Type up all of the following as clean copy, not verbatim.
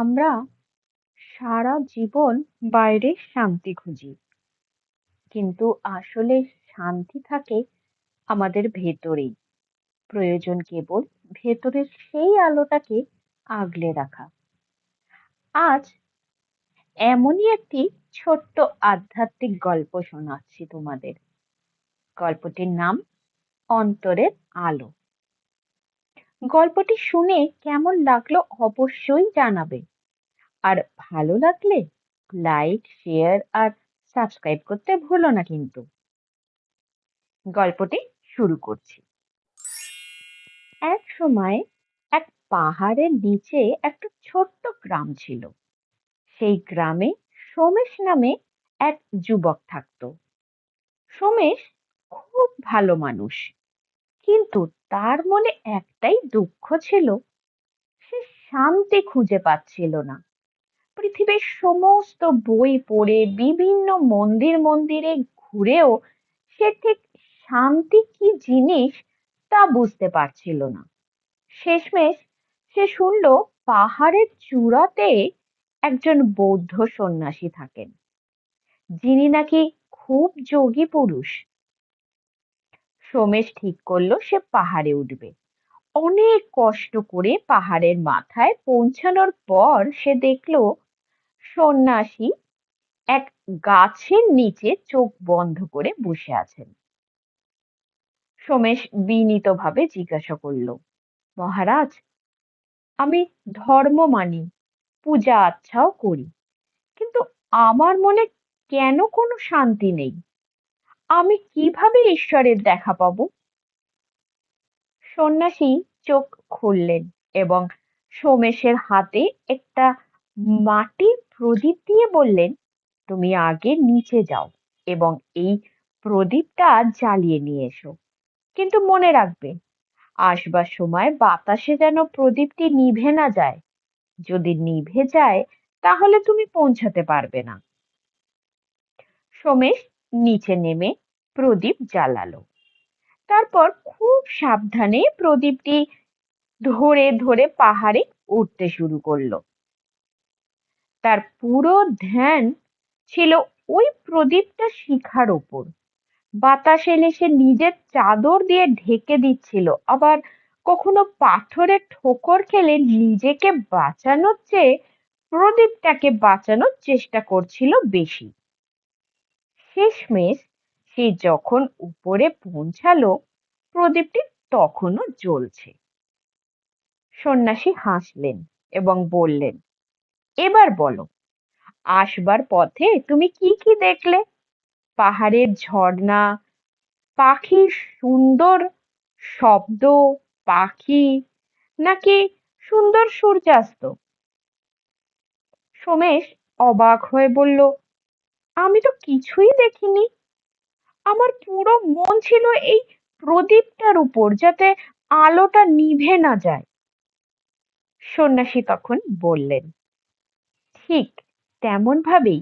আমরা সারা জীবন বাইরে শান্তি খুঁজি, কিন্তু আসলে শান্তি থাকে আমাদের ভেতরেই। প্রয়োজন কেবল ভেতরের সেই আলোটাকে আগলে রাখা। আজ এমনই একটি ছোট্ট আধ্যাত্মিক গল্প শোনাচ্ছি তোমাদের। গল্পটির নাম অন্তরের আলো। গল্পটি শুনে কেমন লাগলো অবশ্যই জানাবে। আর ভালো লাগলে লাইক, শেয়ার আর সাবস্ক্রাইব করতে ভুলো না কিন্তু। গল্পটি শুরু করছি। এক সময় এক পাহাড়ের নিচে একটা ছোট্ট গ্রাম ছিল। সেই গ্রামে সোমেশ নামে এক যুবক থাকতো। সোমেশ খুব ভালো মানুষ, কিন্তু তার মনে একটাই দুঃখ ছিল, সে শান্তি খুঁজে পাচ্ছিল না। পৃথিবীর সমস্ত বই পড়ে বিভিন্ন মন্দির মন্দিরে ঘুরেও সে ঠিক শান্তি কি জিনিস তা বুঝতে পারছিল না। শেষমেশ সে শুনল পাহাড়ের চূড়াতে একজন বৌদ্ধ সন্ন্যাসী থাকেন, যিনি নাকি খুব যোগী পুরুষ। সোমেশ ঠিক করলো সে পাহাড়ে উঠবে। অনেক কষ্ট করে পাহাড়ের মাথায় পৌঁছানোর পর সে দেখলো সন্ন্যাসী এক গাছের নিচে চোখ বন্ধ করে বসে আছেন। সোমেশ বিনীতভাবে জিজ্ঞাসা করলো, মহারাজ, আমি ধর্ম মানি, পূজা আচ্ছাও করি, কিন্তু আমার মনে কেন কোনো শান্তি নেই? আমি কিভাবে ঈশ্বরের দেখা পাবো? সন্ন্যাসী চোখ খুললেন এবং সোমেশের হাতে একটা মাটির প্রদীপ দিয়ে বললেন, তুমি আগে নিচে যাও এবং এই প্রদীপটা জ্বালিয়ে নিয়ে এসো। কিন্তু মনে রাখবে, আসবার সময় বাতাসে যেন প্রদীপটি নিভে না যায়। যদি নিভে যায় তাহলে তুমি পৌঁছাতে পারবে না। সোমেশ নিচে নেমে প্রদীপ জ্বালালো। তারপর খুব সাবধানে প্রদীপটি ধরে ধরে পাহাড়ে উঠতে শুরু করলো। তার পুরো ধ্যান ছিল ওই প্রদীপটা শিখার ওপর। বাতাস এলে সে নিজের চাদর দিয়ে ঢেকে দিচ্ছিল, আবার কখনো পাথরে ঠোকর খেলে নিজেকে বাঁচানোর চেয়ে প্রদীপটাকে বাঁচানোর চেষ্টা করছিল বেশি। শেষমেশ সে যখন উপরে পৌঁছালো, প্রদীপটি তখনও জ্বলছে। সন্ন্যাসী হাসলেন এবং বললেন, এবার বলো, আসবার পথে তুমি কি কি দেখলে? পাহাড়ের ঝর্ণা, পাখির সুন্দর শব্দ, পাখি, নাকি সুন্দর সূর্যাস্ত? সোমেশ অবাক হয়ে বলল, আমি তো কিছুই দেখিনি। আমার পুরো মন ছিল এই প্রদীপটার উপর, যাতে আলোটা নিভে না যায়। সন্ন্যাসী তখন বললেন, ঠিক তেমন ভাবেই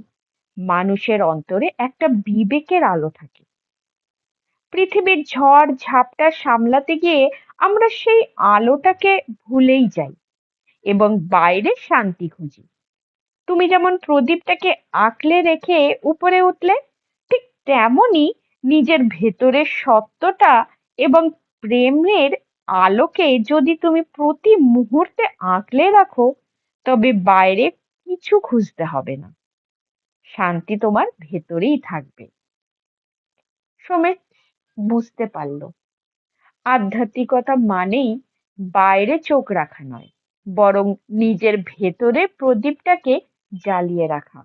মানুষের অন্তরে একটা বিবেকের আলো থাকে। পৃথিবীর ঝড় ঝাপটা সামলাতে গিয়ে আমরা সেই আলোটাকে ভুলেই যাই এবং বাইরে শান্তি খুঁজি। তুমি যেমন প্রদীপটাকে আঁকলে রেখে উপরে উঠলে, ঠিক তেমনি নিজের ভেতরের সত্যটা এবং প্রেমের আলোকে যদি তুমি প্রতি মুহূর্তে আঁকলে রাখো, তবে বাইরে কিছু খুঁজতে হবে না। শান্তি তোমার ভেতরেই থাকবে। সোমেশ বুঝতে পারল, আধ্যাত্মিকতা মানেই বাইরে চোখ রাখা নয়, বরং নিজের ভেতরে প্রদীপটাকে জ্বালিয়ে রাখা।